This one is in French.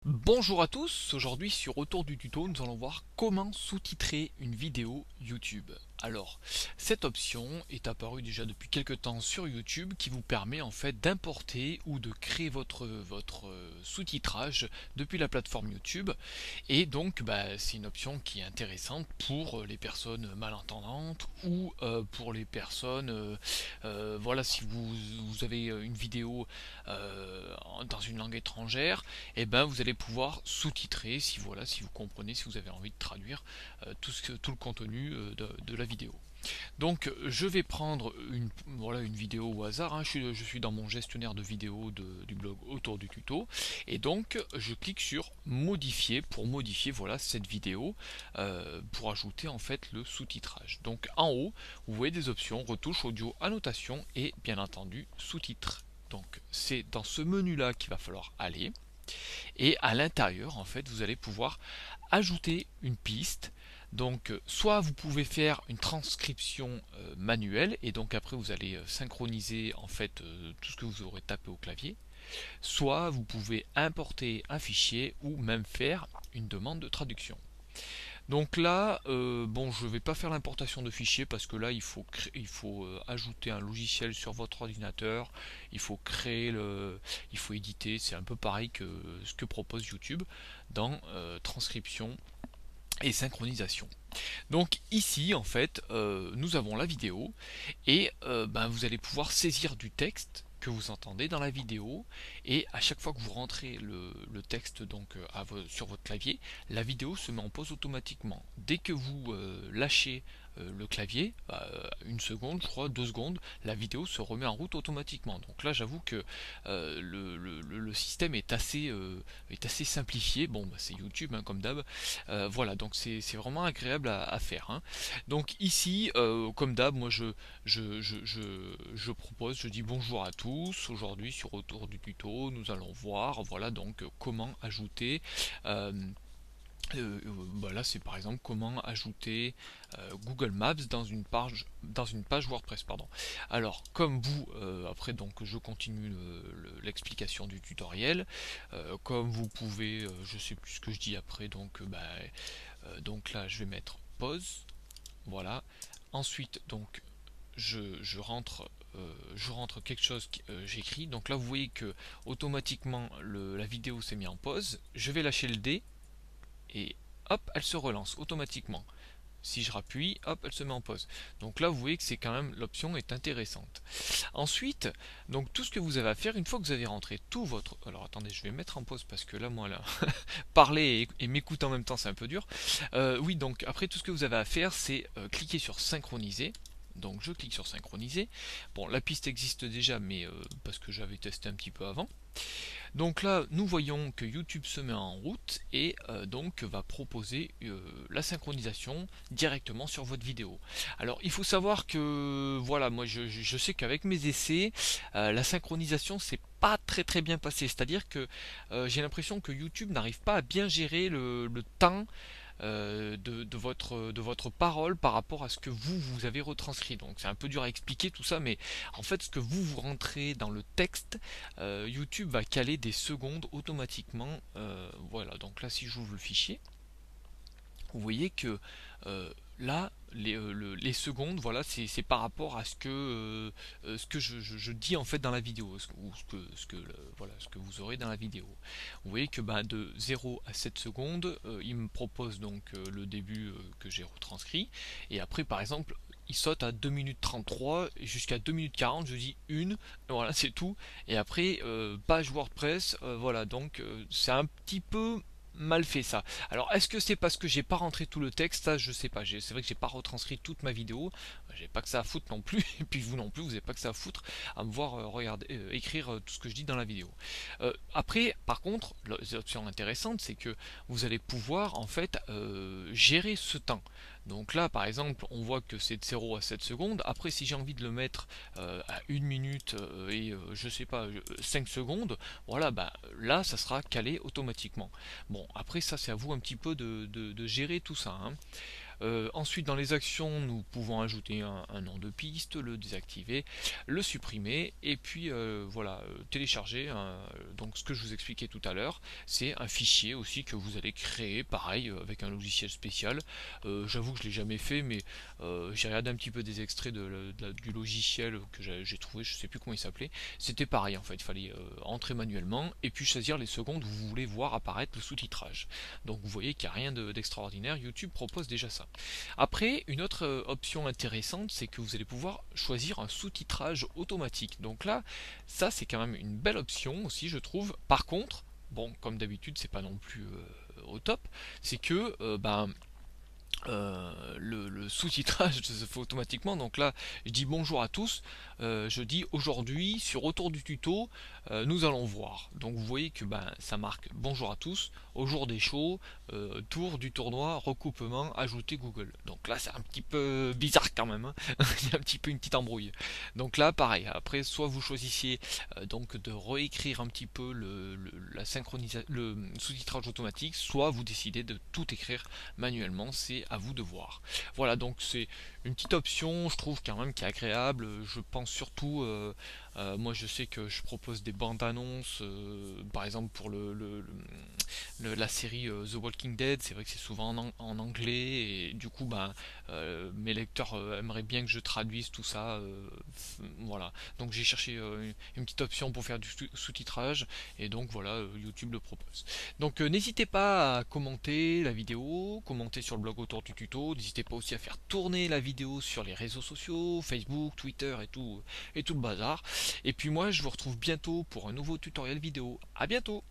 Bonjour à tous, aujourd'hui sur Retour du tuto, nous allons voir comment sous-titrer une vidéo YouTube. Alors, cette option est apparue déjà depuis quelques temps sur YouTube qui vous permet en fait d'importer ou de créer votre sous-titrage depuis la plateforme YouTube. Et donc, c'est une option qui est intéressante pour les personnes malentendantes ou pour les personnes, voilà, si vous avez une vidéo dans une langue étrangère, et ben vous allez pouvoir sous-titrer si voilà, si vous comprenez, si vous avez envie de traduire tout le contenu de la vidéo. Donc je vais prendre voilà, une vidéo au hasard, hein. Je suis dans mon gestionnaire de vidéos du blog autour du tuto, et donc je clique sur modifier pour modifier voilà, cette vidéo, pour ajouter en fait le sous-titrage. Donc en haut, vous voyez des options, retouche, audio, annotation et bien entendu sous-titres. Donc c'est dans ce menu là qu'il va falloir aller. Et à l'intérieur, en fait, vous allez pouvoir ajouter une piste. Donc, soit vous pouvez faire une transcription manuelle, et donc après vous allez synchroniser en fait tout ce que vous aurez tapé au clavier. Soit vous pouvez importer un fichier ou même faire une demande de traduction. Donc là, bon, je ne vais pas faire l'importation de fichiers parce que là, il faut ajouter un logiciel sur votre ordinateur, il faut il faut éditer. C'est un peu pareil que ce que propose YouTube dans transcription et synchronisation. Donc ici, en fait, nous avons la vidéo et vous allez pouvoir saisir du texte que vous entendez dans la vidéo, et à chaque fois que vous rentrez le texte donc sur votre clavier, la vidéo se met en pause automatiquement. Dès que vous lâchez le clavier, une seconde, je crois, 2 secondes, la vidéo se remet en route automatiquement. Donc là, j'avoue que le système est assez simplifié. Bon, c'est YouTube, hein, comme d'hab. Voilà, donc c'est vraiment agréable à faire, hein. Donc ici, comme d'hab, moi je propose, je dis bonjour à tous. Aujourd'hui, sur Retour du tuto, nous allons voir, voilà, donc comment ajouter. euh, là, c'est par exemple comment ajouter Google Maps dans une page WordPress, pardon. Alors, comme vous, après donc je continue l'explication du tutoriel. Comme vous pouvez, je sais plus ce que je dis après, donc là je vais mettre pause, voilà. Ensuite donc je rentre quelque chose que j'écris. Donc là vous voyez que automatiquement la vidéo s'est mise en pause. Je vais lâcher le D et hop, elle se relance automatiquement. Si je rappuie, hop, elle se met en pause. Donc là, vous voyez que c'est quand même, l'option est intéressante. Ensuite, donc tout ce que vous avez à faire, une fois que vous avez rentré tout votre... Alors attendez, je vais mettre en pause parce que là, moi, là, parler et m'écouter en même temps, c'est un peu dur. Oui, donc après, tout ce que vous avez à faire, c'est cliquer sur synchroniser. Donc je clique sur synchroniser. Bon, la piste existe déjà, mais parce que j'avais testé un petit peu avant. Donc là, nous voyons que YouTube se met en route et donc va proposer la synchronisation directement sur votre vidéo. Alors il faut savoir que voilà, moi je sais qu'avec mes essais, la synchronisation c'est pas très bien passé. C'est-à-dire que j'ai l'impression que YouTube n'arrive pas à bien gérer le temps de votre parole par rapport à ce que vous avez retranscrit. Donc c'est un peu dur à expliquer tout ça, mais en fait ce que vous rentrez dans le texte, YouTube va caler des secondes automatiquement. Voilà, donc là si j'ouvre le fichier, vous voyez que là les secondes, voilà, c'est par rapport à ce que je dis en fait dans la vidéo, ou voilà, ce que vous aurez dans la vidéo. Vous voyez que de 0 à 7 secondes, il me propose donc le début que j'ai retranscrit, et après par exemple il saute à 2 minutes 33 jusqu'à 2 minutes 40, je dis une, voilà, c'est tout. Et après page WordPress, voilà, donc c'est un petit peu mal fait ça. Alors est-ce que c'est parce que j'ai pas rentré tout le texte? Ça je sais pas. C'est vrai que j'ai pas retranscrit toute ma vidéo. J'ai pas que ça à foutre non plus. Et puis vous non plus, vous avez pas que ça à foutre à me voir regarder, écrire tout ce que je dis dans la vidéo. Après, par contre, l'option intéressante, c'est que vous allez pouvoir en fait gérer ce temps. Donc là, par exemple, on voit que c'est de 0 à 7 secondes. Après, si j'ai envie de le mettre à 1 minute et je sais pas, 5 secondes, voilà, là, ça sera calé automatiquement. Bon, après, ça, c'est à vous un petit peu de gérer tout ça, hein. Ensuite, dans les actions, nous pouvons ajouter un nom de piste, le désactiver, le supprimer, et puis voilà, télécharger. Donc ce que je vous expliquais tout à l'heure, c'est un fichier aussi que vous allez créer, pareil, avec un logiciel spécial. J'avoue que je l'ai jamais fait, mais j'ai regardé un petit peu des extraits du logiciel que j'ai trouvé, je sais plus comment il s'appelait. C'était pareil en fait, il fallait entrer manuellement et puis choisir les secondes où vous voulez voir apparaître le sous-titrage. Donc vous voyez qu'il n'y a rien d'extraordinaire, YouTube propose déjà ça. Après, une autre option intéressante, c'est que vous allez pouvoir choisir un sous-titrage automatique. Donc là, ça c'est quand même une belle option aussi, je trouve. Par contre, bon, comme d'habitude, c'est pas non plus au top, c'est que le sous-titrage se fait automatiquement. Donc là, je dis bonjour à tous. Je dis aujourd'hui, sur retour du tuto, nous allons voir. Donc vous voyez que ça marque bonjour à tous, au jour des shows, tour du tournoi, recoupement, ajouter Google. Donc là, c'est un petit peu bizarre quand même, hein. Il y a un petit peu une petite embrouille. Donc là, pareil. Après, soit vous choisissiez donc de réécrire un petit peu la synchronisation, le sous-titrage automatique, soit vous décidez de tout écrire manuellement. C'est à vous de voir. Voilà, donc c'est une petite option, je trouve quand même qui est agréable. Je pense surtout, moi je sais que je propose des bandes annonces, par exemple pour la série The Walking Dead. C'est vrai que c'est souvent en anglais et du coup mes lecteurs aimeraient bien que je traduise tout ça. Voilà, donc j'ai cherché une petite option pour faire du sous-titrage et donc voilà, YouTube le propose. Donc n'hésitez pas à commenter la vidéo, commenter sur le blog autour du tuto, n'hésitez pas aussi à faire tourner la vidéo sur les réseaux sociaux, Facebook, Twitter et tout le bazar. Et puis moi je vous retrouve bientôt pour un nouveau tutoriel vidéo. À bientôt!